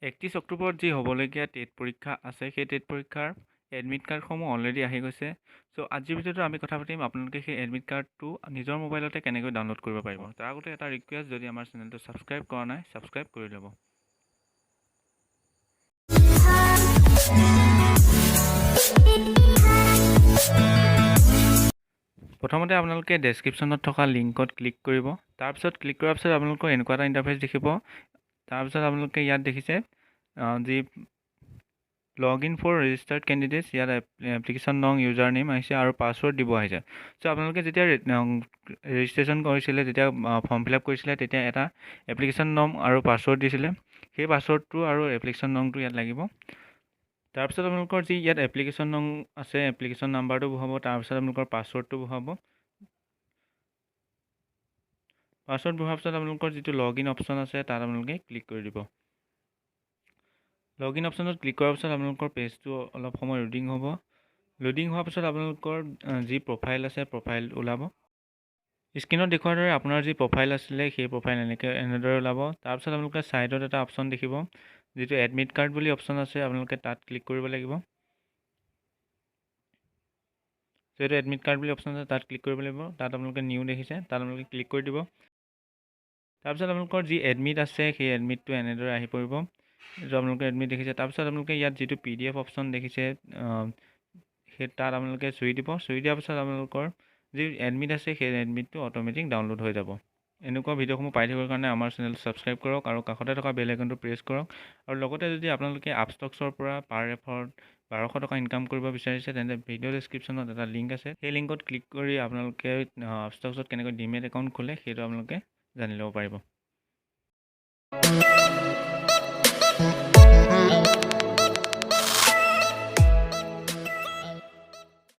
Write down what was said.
31 অক্টোবৰত যি হ'বলগীয়া টেট পৰীক্ষা আছে সেই টেট পৰীক্ষাৰ এডমিট কাৰ্ডসমূহ অলৰেডি আহি গৈছে। চ' আজিৰ ভিডিঅ'টো আমি কথা পাতিম আপোনালোকে সেই এডমিট কাৰ্ডটো নিজৰ মোবাইলতে কেনেকৈ ডাউনলোড কৰিব পাৰিব। তাৰ আগতে এটা ৰিকুৱেষ্ট, যদি আমাৰ চেনেলটো ছাবস্ক্ৰাইব কৰা নাই ছাবস্ক্ৰাইব কৰি ল'ব। প্ৰথমতে আপোনালোকে ডেছক্ৰিপশ্যনত থকা লিংকত ক্লিক কৰিব। তাৰপিছত ক্লিক কৰাৰ পিছত আপোনালোকৰ এনেকুৱা এটা ইণ্টাৰফেচ দেখিব। তাৰপিছত আপোনালোকে ইয়াত দেখিছে যি লগ ইন ফৰ ৰেজিষ্টাৰ্ড কেণ্ডিডেটছ, ইয়াত এপ্লিকেশ্যন নং, ইউজাৰ নেম আহিছে আৰু পাছৱৰ্ড দিব আহিছে। চ' আপোনালোকে যেতিয়া ৰেজিষ্ট্ৰেশ্যন কৰিছিলে, যেতিয়া ফৰ্ম ফিল আপ কৰিছিলে, তেতিয়া এটা এপ্লিকেশ্যন নং আৰু পাছৱৰ্ড দিছিলে। সেই পাছৱৰ্ডটো আৰু এপ্লিকেশ্যন নংটো ইয়াত লাগিব। তাৰপিছত আপোনালোকৰ যি ইয়াত এপ্লিকেশ্যন নং আছে, এপ্লিকেশ্যন নাম্বাৰটো বহাব। তাৰপিছত আপোনালোকৰ পাছৱৰ্ডটো বহাব। পাছৱৰ্ড বহাৰ পিছত আপোনালোকৰ যিটো লগ ইন অপশ্যন আছে তাত আপোনালোকে ক্লিক কৰি দিব। লগ ইন অপশ্যনত ক্লিক কৰাৰ পিছত আপোনালোকৰ পেজটো অলপ সময় লোডিং হ'ব। লোডিং হোৱাৰ পিছত আপোনালোকৰ যি প্ৰফাইল আছে প্ৰফাইল ওলাব। স্ক্ৰীনত দেখুৱাৰ দৰে আপোনাৰ যি প্ৰফাইল আছিলে সেই প্ৰফাইল এনেদৰে ওলাব। তাৰপিছত আপোনালোকে ছাইডত এটা অপশ্যন দেখিব, যিটো এডমিট কাৰ্ড বুলি অপশ্যন আছে, আপোনালোকে তাত ক্লিক কৰিব লাগিব। যিহেতু এডমিট কাৰ্ড বুলি অপশ্যন আছে তাত ক্লিক কৰিব লাগিব। তাত আপোনালোকে নিউ দেখিছে, তাত আপোনালোকে ক্লিক কৰি দিব। তাৰপিছত আপোনালোকৰ যি এডমিট আছে সেই এডমিটটো এনেদৰে আহি পৰিব, যিটো আপোনালোকে এডমিট দেখিছে। তাৰপিছত আপোনালোকে ইয়াত যিটো PDF অপশ্যন দেখিছে সেই তাত আপোনালোকে চুই দিব। চুই দিয়াৰ পিছত আপোনালোকৰ যি এডমিট আছে সেই এডমিটটো অট'মেটিক ডাউনলোড হৈ যাব। এনেকুৱা ভিডিঅ'সমূহ পাই থাকিবৰ কাৰণে আমাৰ চেনেলটো ছাবস্ক্ৰাইব কৰক আৰু কাষতে থকা বেল আইকনটো প্ৰেছ কৰক। আৰু লগতে যদি আপোনালোকে আপষ্টক্সৰ পৰা পাৰ ৰেফাৰত 1200 টকা ইনকাম কৰিব বিচাৰিছে, তেন্তে ভিডিঅ' ডেছক্ৰিপশ্যনত এটা লিংক আছে, সেই লিংকত ক্লিক কৰি আপোনালোকে আপষ্টক্সত কেনেকৈ ডিমেট একাউণ্ট খোলে সেইটো আপোনালোকে জানি ল'ব পাৰিব।